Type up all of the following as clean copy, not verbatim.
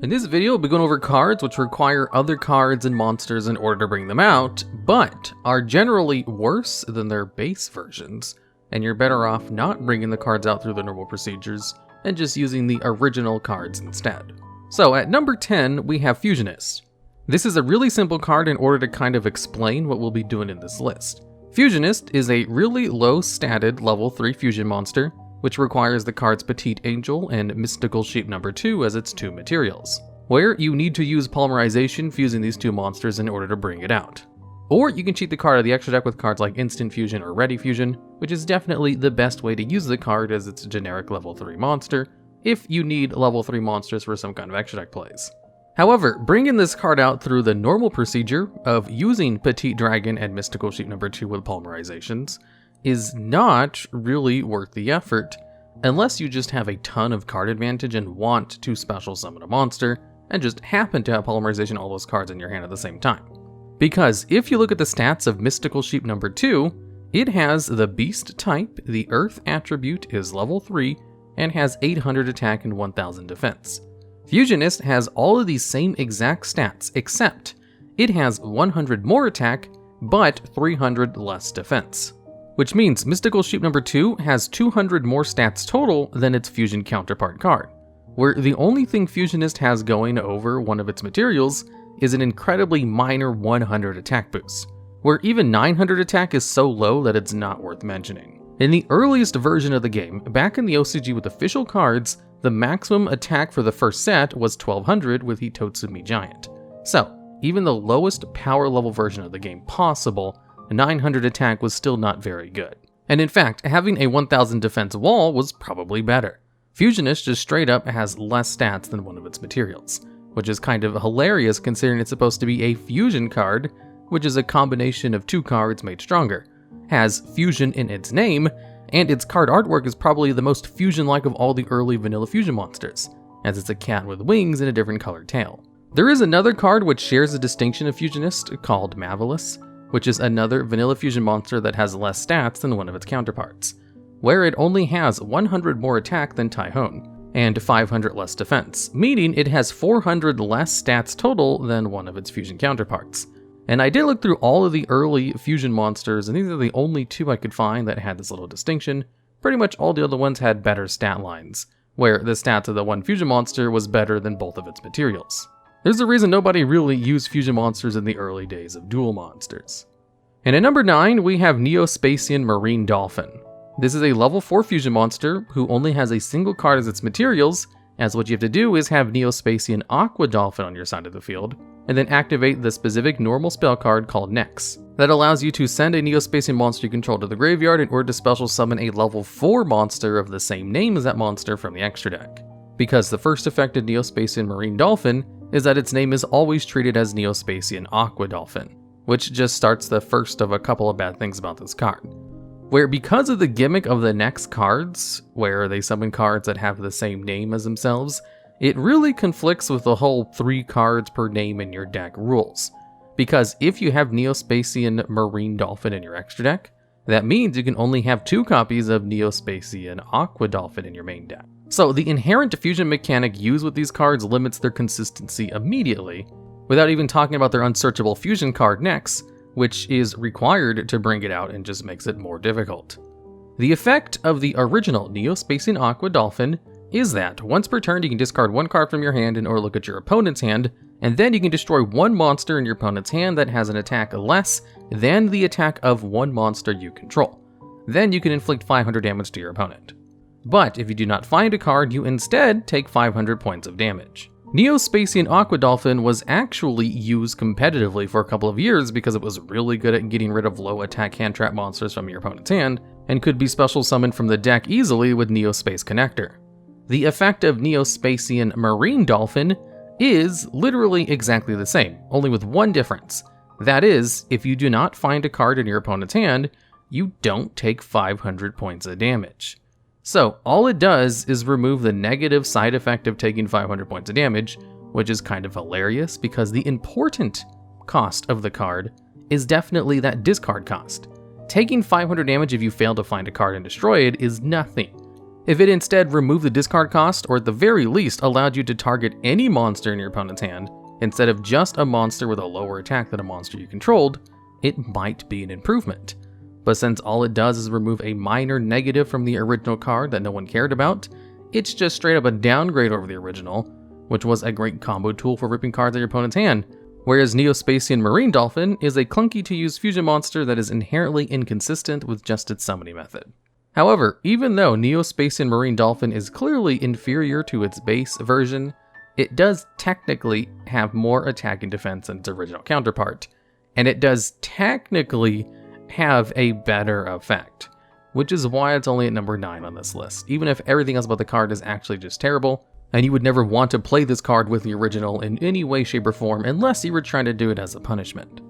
In this video, we'll be going over cards which require other cards and monsters in order to bring them out, but are generally worse than their base versions, and you're better off not bringing the cards out through the normal procedures and just using the original cards instead. So at number 10, we have Fusionist. This is a really simple card in order to kind of explain what we'll be doing in this list. Fusionist is a really low-statted level 3 fusion monster, which requires the cards Petite Angel and Mystical Sheep number 2 as its two materials, where you need to use polymerization fusing these two monsters in order to bring it out. Or you can cheat the card out of the extra deck with cards like Instant Fusion or Ready Fusion, which is definitely the best way to use the card as its generic level 3 monster, if you need level 3 monsters for some kind of extra deck plays. However, bringing this card out through the normal procedure of using Petite Dragon and Mystical Sheep number 2 with polymerizations is not really worth the effort, unless you just have a ton of card advantage and want to special summon a monster, and just happen to have polymerization all those cards in your hand at the same time. Because if you look at the stats of Mystical Sheep number 2, it has the Beast type, the Earth attribute is level 3, and has 800 attack and 1000 defense. Fusionist has all of these same exact stats, except it has 100 more attack, but 300 less defense. Which means Mystical Sheep number 2 has 200 more stats total than its fusion counterpart card, where the only thing Fusionist has going over one of its materials is an incredibly minor 100 attack boost, where even 900 attack is so low that it's not worth mentioning. In the earliest version of the game, back in the OCG with official cards, the maximum attack for the first set was 1200 with Hitotsumi Giant. So, even the lowest power level version of the game possible, 900 attack was still not very good. And in fact, having a 1000 defense wall was probably better. Fusionist just straight up has less stats than one of its materials, which is kind of hilarious considering it's supposed to be a fusion card, which is a combination of two cards made stronger, has fusion in its name, and its card artwork is probably the most fusion-like of all the early vanilla fusion monsters, as it's a cat with wings and a different colored tail. There is another card which shares a distinction of Fusionist called Marvelous, which is another vanilla fusion monster that has less stats than one of its counterparts, where it only has 100 more attack than Tyhone, and 500 less defense, meaning it has 400 less stats total than one of its fusion counterparts. And I did look through all of the early fusion monsters, and these are the only two I could find that had this little distinction. Pretty much all the other ones had better stat lines, where the stats of the one fusion monster was better than both of its materials. There's a reason nobody really used fusion monsters in the early days of duel monsters. And at number 9, we have Neo-Spacian Marine Dolphin. This is a level 4 fusion monster who only has a single card as its materials, as what you have to do is have Neo-Spacian Aqua Dolphin on your side of the field, and then activate the specific normal spell card called Nex, that allows you to send a Neo-Spacian monster you control to the graveyard in order to special summon a level 4 monster of the same name as that monster from the extra deck. Because the first effect of Neo-Spacian Marine Dolphin is that its name is always treated as Neo-Spacian Aqua Dolphin, which just starts the first of a couple of bad things about this card. Where because of the gimmick of the Nex cards, where they summon cards that have the same name as themselves, it really conflicts with the whole 3 cards per name in your deck rules. Because if you have Neo-Spacian Marine Dolphin in your extra deck, that means you can only have 2 copies of Neo-Spacian Aqua Dolphin in your main deck. So the inherent fusion mechanic used with these cards limits their consistency immediately, without even talking about their unsearchable fusion card Nex, which is required to bring it out and just makes it more difficult. The effect of the original Neo-Spacian Aqua Dolphin is that once per turn you can discard 1 card from your hand in order to look at your opponent's hand, and then you can destroy 1 monster in your opponent's hand that has an attack less than the attack of 1 monster you control. Then you can inflict 500 damage to your opponent. But if you do not find a card, you instead take 500 points of damage. Neo-Spacian Aqua Dolphin was actually used competitively for a couple of years because it was really good at getting rid of low attack hand trap monsters from your opponent's hand, and could be special summoned from the deck easily with Neo-Space Connector. The effect of Neo-Spacian Marine Dolphin is literally exactly the same, only with one difference. That is, if you do not find a card in your opponent's hand, you don't take 500 points of damage. So all it does is remove the negative side effect of taking 500 points of damage, which is kind of hilarious because the important cost of the card is definitely that discard cost. Taking 500 damage if you fail to find a card and destroy it is nothing. If it instead removed the discard cost, or at the very least allowed you to target any monster in your opponent's hand, instead of just a monster with a lower attack than a monster you controlled, it might be an improvement. But since all it does is remove a minor negative from the original card that no one cared about, it's just straight up a downgrade over the original, which was a great combo tool for ripping cards out of your opponent's hand, whereas Neo-Spacian Marine Dolphin is a clunky to use fusion monster that is inherently inconsistent with just its summoning method. However, even though Neo-Spacian Marine Dolphin is clearly inferior to its base version, it does technically have more attack and defense than its original counterpart, and it does technically have a better effect, which is why it's only at number 9 on this list, even if everything else about the card is actually just terrible, and you would never want to play this card with the original in any way, shape, or form unless you were trying to do it as a punishment.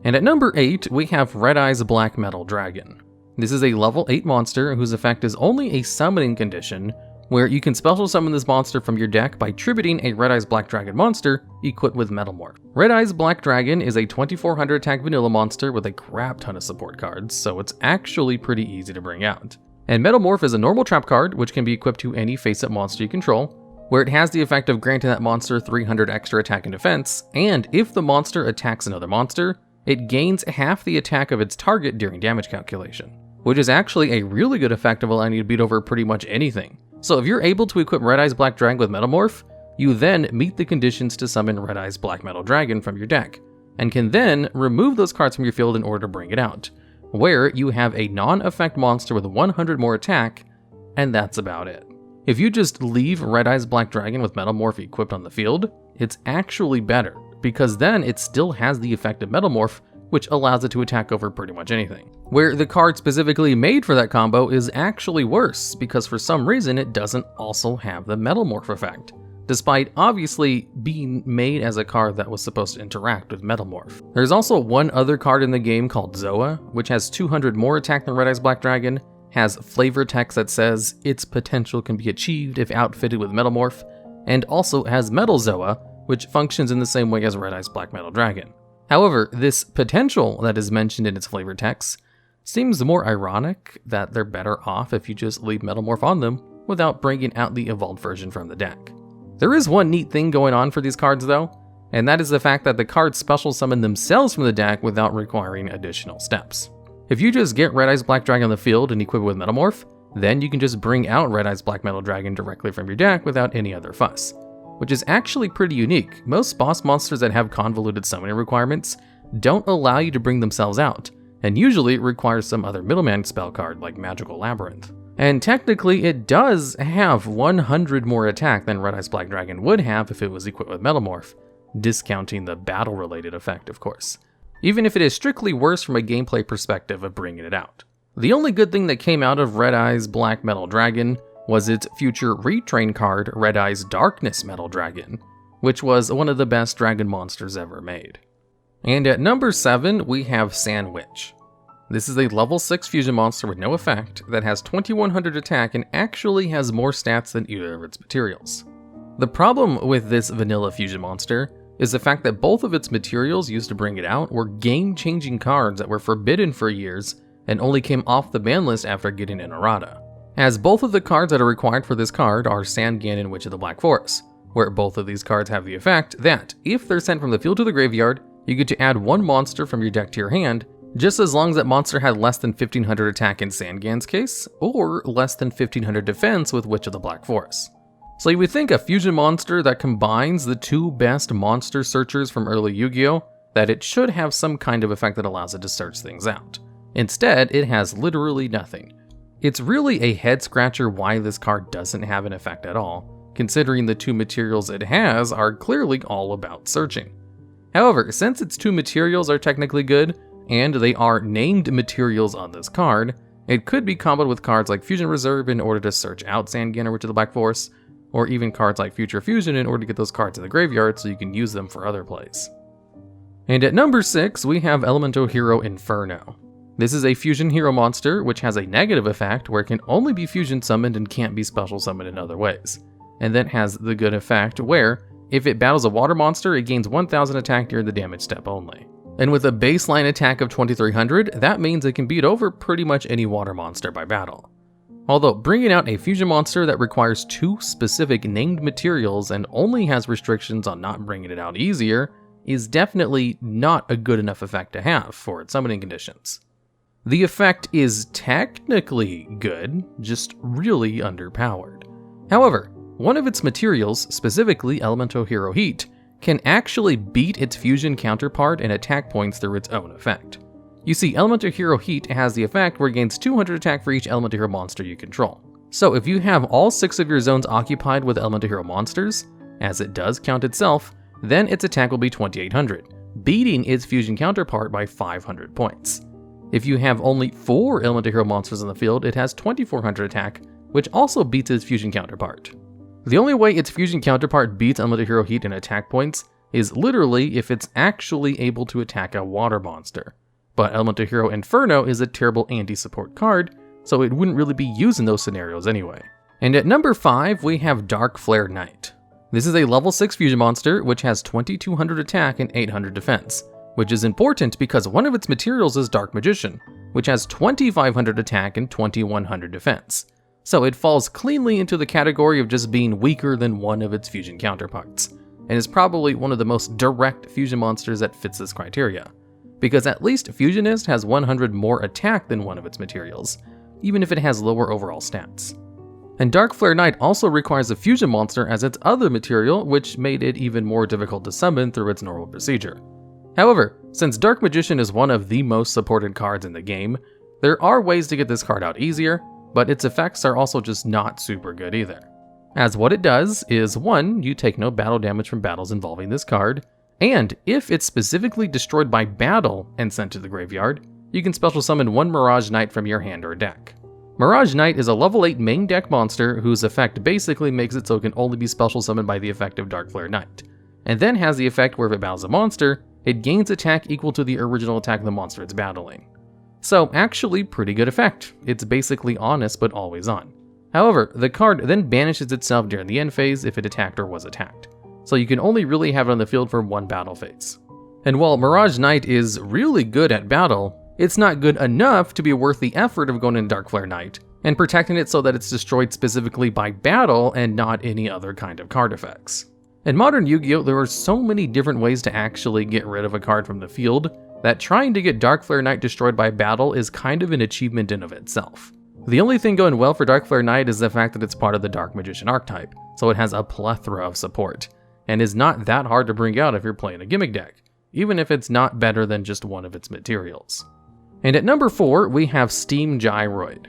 And at number 8, we have Red Eye's Black Metal Dragon. This is a level 8 monster whose effect is only a summoning condition, where you can special summon this monster from your deck by tributing a Red Eye's Black Dragon monster equipped with Metalmorph. Red Eye's Black Dragon is a 2400 attack vanilla monster with a crap ton of support cards, so it's actually pretty easy to bring out. And Metalmorph is a normal trap card, which can be equipped to any face-up monster you control, where it has the effect of granting that monster 300 extra attack and defense, and if the monster attacks another monster, it gains half the attack of its target during damage calculation, which is actually a really good effect of allowing you to beat over pretty much anything. So if you're able to equip Red Eye's Black Dragon with Metalmorph, you then meet the conditions to summon Red Eye's Black Metal Dragon from your deck, and can then remove those cards from your field in order to bring it out, where you have a non-effect monster with 100 more attack, and that's about it. If you just leave Red Eye's Black Dragon with Metalmorph equipped on the field, it's actually better, because then it still has the effect of Metalmorph, which allows it to attack over pretty much anything. Where the card specifically made for that combo is actually worse, because for some reason it doesn't also have the Metalmorph effect, despite obviously being made as a card that was supposed to interact with Metalmorph. There's also one other card in the game called Zoa, which has 200 more attack than Red Eye's Black Dragon, has flavor text that says its potential can be achieved if outfitted with Metalmorph, and also has Metal Zoa, which functions in the same way as Red Eye's Black Metal Dragon. However, this potential that is mentioned in its flavor text seems more ironic that they're better off if you just leave Metalmorph on them without bringing out the evolved version from the deck. There is one neat thing going on for these cards though, and that is the fact that the cards special summon themselves from the deck without requiring additional steps. If you just get Red Eye's Black Dragon on the field and equip it with Metalmorph, then you can just bring out Red Eye's Black Metal Dragon directly from your deck without any other fuss, which is actually pretty unique. Most boss monsters that have convoluted summoning requirements don't allow you to bring themselves out, and usually it requires some other middleman spell card like Magical Labyrinth. And technically it does have 100 more attack than Red Eye's Black Dragon would have if it was equipped with Metalmorph, discounting the battle related effect of course, even if it is strictly worse from a gameplay perspective of bringing it out. The only good thing that came out of Red Eye's Black Metal Dragon was its future retrain card, Red Eye's Darkness Metal Dragon, which was one of the best dragon monsters ever made. And at number 7, we have Sanwitch. This is a level 6 fusion monster with no effect that has 2100 attack and actually has more stats than either of its materials. The problem with this vanilla fusion monster is the fact that both of its materials used to bring it out were game-changing cards that were forbidden for years and only came off the ban list after getting an errata, as both of the cards that are required for this card are Sandgan and Witch of the Black Forest, where both of these cards have the effect that, if they're sent from the field to the graveyard, you get to add one monster from your deck to your hand, just as long as that monster had less than 1500 attack in Sandgan's case, or less than 1500 defense with Witch of the Black Forest. So you would think a fusion monster that combines the two best monster searchers from early Yu-Gi-Oh! That it should have some kind of effect that allows it to search things out. Instead, it has literally nothing. It's really a head scratcher why this card doesn't have an effect at all, considering the two materials it has are clearly all about searching. However, since its two materials are technically good, and they are named materials on this card, it could be comboed with cards like Fusion Reserve in order to search out Sandgan or Witch of the Black Forest, or even cards like Future Fusion in order to get those cards in the graveyard so you can use them for other plays. And at number 6, we have Elemental Hero Inferno. This is a fusion hero monster which has a negative effect where it can only be fusion summoned and can't be special summoned in other ways. And then has the good effect where, if it battles a water monster, it gains 1000 attack during the damage step only. And with a baseline attack of 2300, that means it can beat over pretty much any water monster by battle. Although bringing out a fusion monster that requires 2 specific named materials and only has restrictions on not bringing it out easier is definitely not a good enough effect to have for its summoning conditions. The effect is technically good, just really underpowered. However, one of its materials, specifically Elemental Hero Heat, can actually beat its fusion counterpart in attack points through its own effect. You see, Elemental Hero Heat has the effect where it gains 200 attack for each Elemental Hero monster you control. So if you have all 6 of your zones occupied with Elemental Hero monsters, as it does count itself, then its attack will be 2800, beating its fusion counterpart by 500 points. If you have only 4 Elemental Hero monsters in the field, it has 2400 attack, which also beats its fusion counterpart. The only way its fusion counterpart beats Elemental Hero Heat in attack points is literally if it's actually able to attack a water monster. But Elemental Hero Inferno is a terrible anti-support card, so it wouldn't really be used in those scenarios anyway. And at number 5, we have Dark Flare Knight. This is a level 6 fusion monster which has 2200 attack and 800 defense, which is important because one of its materials is Dark Magician, which has 2500 attack and 2100 defense. So it falls cleanly into the category of just being weaker than one of its fusion counterparts, and is probably one of the most direct fusion monsters that fits this criteria, because at least Fusionist has 100 more attack than one of its materials, even if it has lower overall stats. And Dark Flare Knight also requires a fusion monster as its other material, which made it even more difficult to summon through its normal procedure. However, since Dark Magician is one of the most supported cards in the game, there are ways to get this card out easier, but its effects are also just not super good either. As what it does is 1, you take no battle damage from battles involving this card, and if it's specifically destroyed by battle and sent to the graveyard, you can special summon 1 Mirage Knight from your hand or deck. Mirage Knight is a level 8 main deck monster whose effect basically makes it so it can only be special summoned by the effect of Dark Flare Knight, and then has the effect where if it battles a monster, it gains attack equal to the original attack of the monster it's battling. So actually pretty good effect. It's basically honest but always on. However, the card then banishes itself during the end phase if it attacked or was attacked, so you can only really have it on the field for 1 battle phase. And while Mirage Knight is really good at battle, it's not good enough to be worth the effort of going into Dark Flare Knight and protecting it so that it's destroyed specifically by battle and not any other kind of card effects. In modern Yu-Gi-Oh, there are so many different ways to actually get rid of a card from the field that trying to get Dark Flare Knight destroyed by battle is kind of an achievement in of itself. The only thing going well for Dark Flare Knight is the fact that it's part of the Dark Magician archetype, so it has a plethora of support, and is not that hard to bring out if you're playing a gimmick deck, even if it's not better than just one of its materials. And at number 4, we have Steam Gyroid.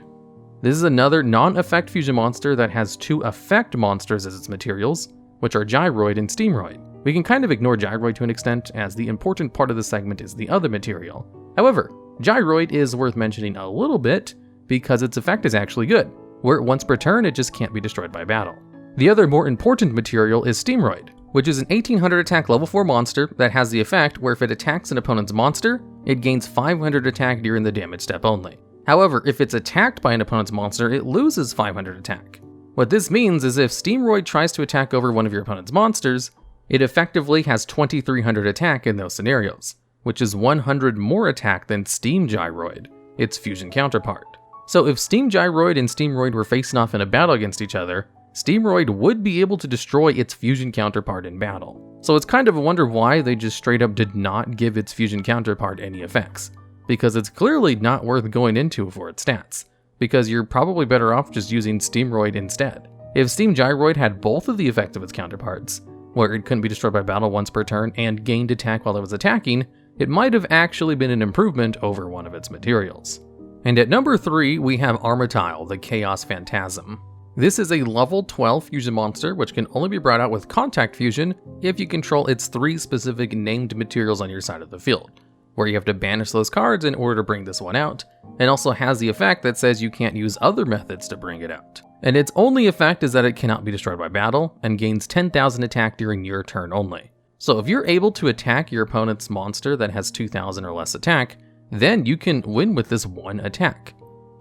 This is another non-effect fusion monster that has 2 effect monsters as its materials, which are Gyroid and Steamroid. We can kind of ignore Gyroid to an extent, as the important part of the segment is the other material. However, Gyroid is worth mentioning a little bit, because its effect is actually good, where once per turn it just can't be destroyed by battle. The other more important material is Steamroid, which is an 1800 attack level 4 monster that has the effect where if it attacks an opponent's monster, it gains 500 attack during the damage step only. However, if it's attacked by an opponent's monster, it loses 500 attack. What this means is if Steamroid tries to attack over one of your opponent's monsters, it effectively has 2300 attack in those scenarios, which is 100 more attack than Steam Gyroid, its fusion counterpart. So if Steam Gyroid and Steamroid were facing off in a battle against each other, Steamroid would be able to destroy its fusion counterpart in battle. So it's kind of a wonder why they just straight up did not give its fusion counterpart any effects, because it's clearly not worth going into for its stats, because you're probably better off just using Steamroid instead. If Steam Gyroid had both of the effects of its counterparts, where it couldn't be destroyed by battle once per turn and gained attack while it was attacking, it might have actually been an improvement over one of its materials. And at number 3, we have Armityle the Chaos Phantasm. This is a level 12 fusion monster which can only be brought out with contact fusion if you control its 3 specific named materials on your side of the field, where you have to banish those cards in order to bring this one out, and also has the effect that says you can't use other methods to bring it out. And its only effect is that it cannot be destroyed by battle, and gains 10,000 attack during your turn only. So if you're able to attack your opponent's monster that has 2,000 or less attack, then you can win with this one attack.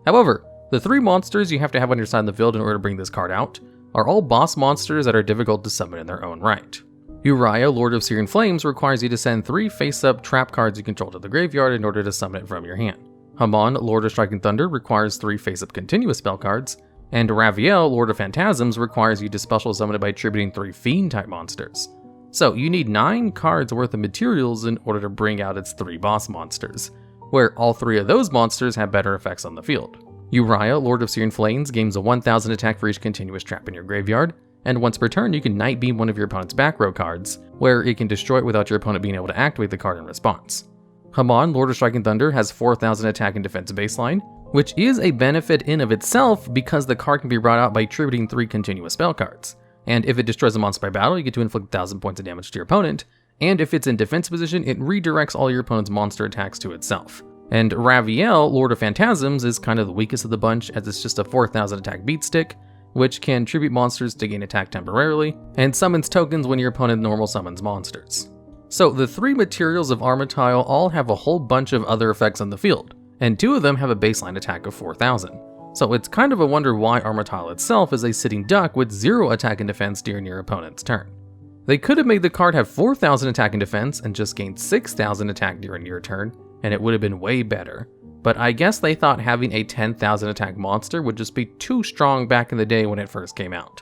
However, the 3 monsters you have to have on your side of the field in order to bring this card out are all boss monsters that are difficult to summon in their own right. YuGiOh, Lord of Searing Flames, requires you to send 3 face-up trap cards you control to the graveyard in order to summon it from your hand. Hamon, Lord of Striking Thunder, requires 3 face-up continuous spell cards, And Raviel, Lord of Phantasms, requires you to special summon it by attributing 3 Fiend-type monsters. So you need 9 cards worth of materials in order to bring out its 3 boss monsters, where all 3 of those monsters have better effects on the field. Uriah, Lord of Syrian Flames, gains a 1000 attack for each continuous trap in your graveyard, and once per turn you can Night Beam one of your opponent's back row cards, where it can destroy it without your opponent being able to activate the card in response. Haman, Lord of Striking Thunder, has 4000 attack and defense baseline, which is a benefit in of itself because the card can be brought out by attributing 3 continuous spell cards. And if it destroys a monster by battle, you get to inflict 1000 points of damage to your opponent, and if it's in defense position, it redirects all your opponent's monster attacks to itself. And Raviel, Lord of Phantasms, is kind of the weakest of the bunch as it's just a 4000 attack beat stick, which can tribute monsters to gain attack temporarily, and summons tokens when your opponent normal summons monsters. So the 3 materials of Armityle all have a whole bunch of other effects on the field, and 2 of them have a baseline attack of 4000. So it's kind of a wonder why Armityle itself is a sitting duck with 0 attack and defense during your opponent's turn. They could have made the card have 4000 attack and defense and just gained 6000 attack during your turn, and it would have been way better. But I guess they thought having a 10,000 attack monster would just be too strong back in the day when it first came out.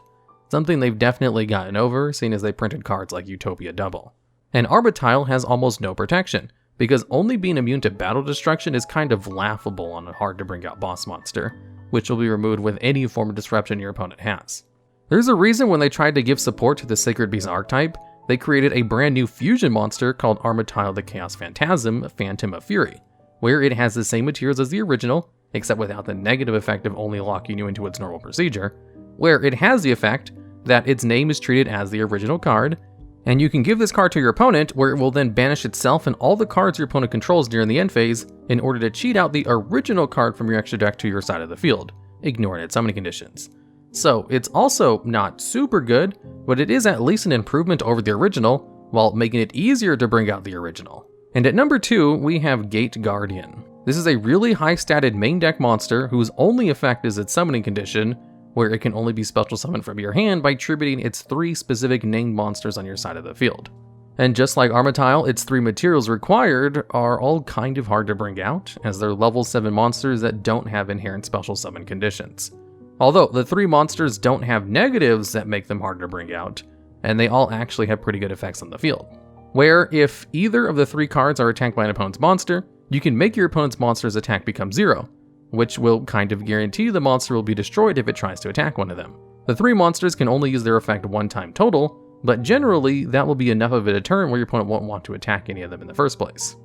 Something they've definitely gotten over, seeing as they printed cards like Utopia Double. And Armityle has almost no protection, because only being immune to battle destruction is kind of laughable on a hard to bring out boss monster, which will be removed with any form of disruption your opponent has. There's a reason when they tried to give support to the Sacred Beast archetype, they created a brand new fusion monster called Armityle the Chaos Phantasm, Phantom of Fury, where it has the same materials as the original, except without the negative effect of only locking you into its normal procedure, where it has the effect that its name is treated as the original card, and you can give this card to your opponent where it will then banish itself and all the cards your opponent controls during the end phase in order to cheat out the original card from your extra deck to your side of the field, ignoring its summoning conditions. So it's also not super good, but it is at least an improvement over the original, while making it easier to bring out the original. And at number 2, we have Gate Guardian. This is a really high statted main deck monster whose only effect is its summoning condition, where it can only be special summoned from your hand by attributing its 3 specific named monsters on your side of the field. And just like Armityle, its 3 materials required are all kind of hard to bring out, as they're level 7 monsters that don't have inherent special summon conditions. Although the 3 monsters don't have negatives that make them hard to bring out, and they all actually have pretty good effects on the field. Where if either of the 3 cards are attacked by an opponent's monster, you can make your opponent's monster's attack become 0, which will kind of guarantee the monster will be destroyed if it tries to attack one of them. The 3 monsters can only use their effect 1 time total, but generally that will be enough of a deterrent where your opponent won't want to attack any of them in the first place.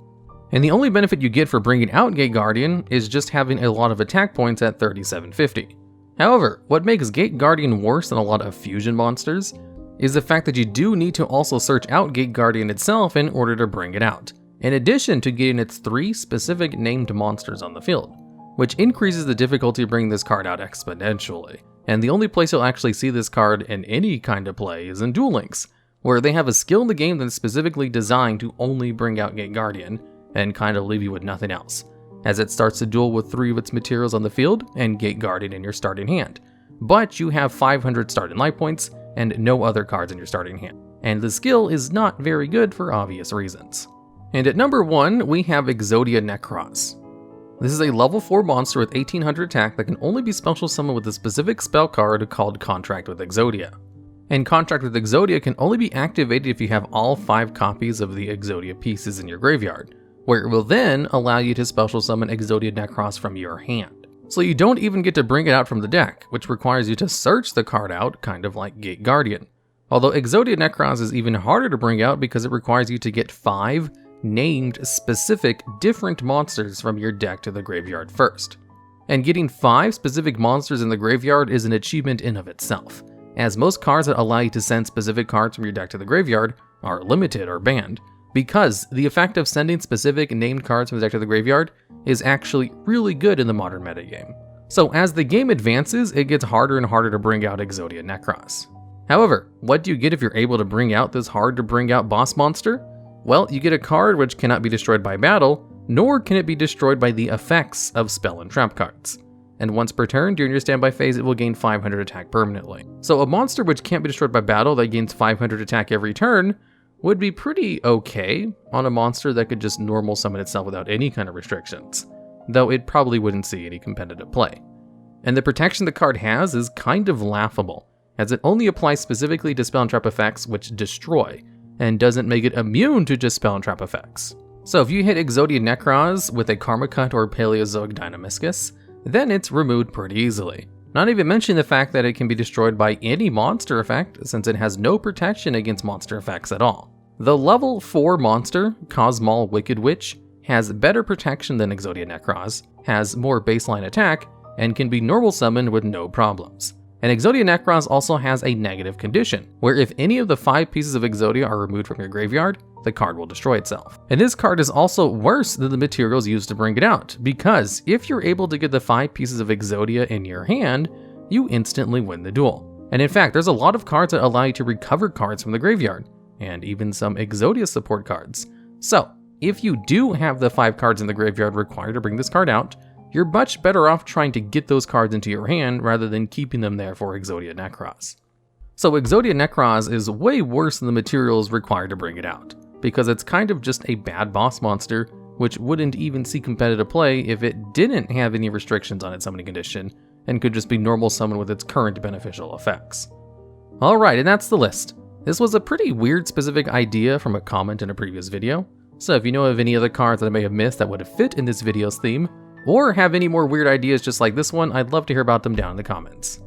And the only benefit you get for bringing out Gate Guardian is just having a lot of attack points at 3750. However, what makes Gate Guardian worse than a lot of fusion monsters is the fact that you do need to also search out Gate Guardian itself in order to bring it out, in addition to getting its 3 specific named monsters on the field, which increases the difficulty of bringing this card out exponentially. And the only place you'll actually see this card in any kind of play is in Duel Links, where they have a skill in the game that's specifically designed to only bring out Gate Guardian, and kind of leave you with nothing else, as it starts to duel with 3 of its materials on the field and Gate Guardian in your starting hand. But you have 500 starting life points and no other cards in your starting hand, and the skill is not very good for obvious reasons. And at number 1, we have Exodia Necross. This is a level 4 monster with 1800 attack that can only be special summoned with a specific spell card called Contract with Exodia. And Contract with Exodia can only be activated if you have all 5 copies of the Exodia pieces in your graveyard, where it will then allow you to special summon Exodia Necross from your hand. So you don't even get to bring it out from the deck, which requires you to search the card out, kind of like Gate Guardian. Although Exodia Necross is even harder to bring out because it requires you to get 5 named specific different monsters from your deck to the graveyard first. And getting 5 specific monsters in the graveyard is an achievement in of itself, as most cards that allow you to send specific cards from your deck to the graveyard are limited or banned, because the effect of sending specific named cards from the deck to the graveyard is actually really good in the modern metagame. So as the game advances, it gets harder and harder to bring out Exodia Necross. However, what do you get if you're able to bring out this hard to bring out boss monster? Well, you get a card which cannot be destroyed by battle, nor can it be destroyed by the effects of spell and trap cards. And once per turn, during your standby phase, it will gain 500 attack permanently. So a monster which can't be destroyed by battle that gains 500 attack every turn would be pretty okay on a monster that could just normal summon itself without any kind of restrictions, though it probably wouldn't see any competitive play. And the protection the card has is kind of laughable, as it only applies specifically to spell and trap effects which destroy, and doesn't make it immune to just spell and trap effects. So if you hit Exodia Necross with a Karma Cut or Paleozoic Dynamiscus, then it's removed pretty easily. Not even mention the fact that it can be destroyed by any monster effect, since it has no protection against monster effects at all. The level 4 monster, Cosmal Wicked Witch, has better protection than Exodia Necross, has more baseline attack, and can be normal summoned with no problems. And Exodia Necross also has a negative condition, where if any of the 5 pieces of Exodia are removed from your graveyard, the card will destroy itself. And this card is also worse than the materials used to bring it out, because if you're able to get the 5 pieces of Exodia in your hand, you instantly win the duel. And in fact, there's a lot of cards that allow you to recover cards from the graveyard, and even some Exodia support cards. So, if you do have the 5 cards in the graveyard required to bring this card out, you're much better off trying to get those cards into your hand rather than keeping them there for Exodia Necross. So Exodia Necross is way worse than the materials required to bring it out, because it's kind of just a bad boss monster, which wouldn't even see competitive play if it didn't have any restrictions on its summoning condition, and could just be normal summon with its current beneficial effects. Alright, and that's the list. This was a pretty weird specific idea from a comment in a previous video, so if you know of any other cards that I may have missed that would fit in this video's theme, or have any more weird ideas just like this one, I'd love to hear about them down in the comments.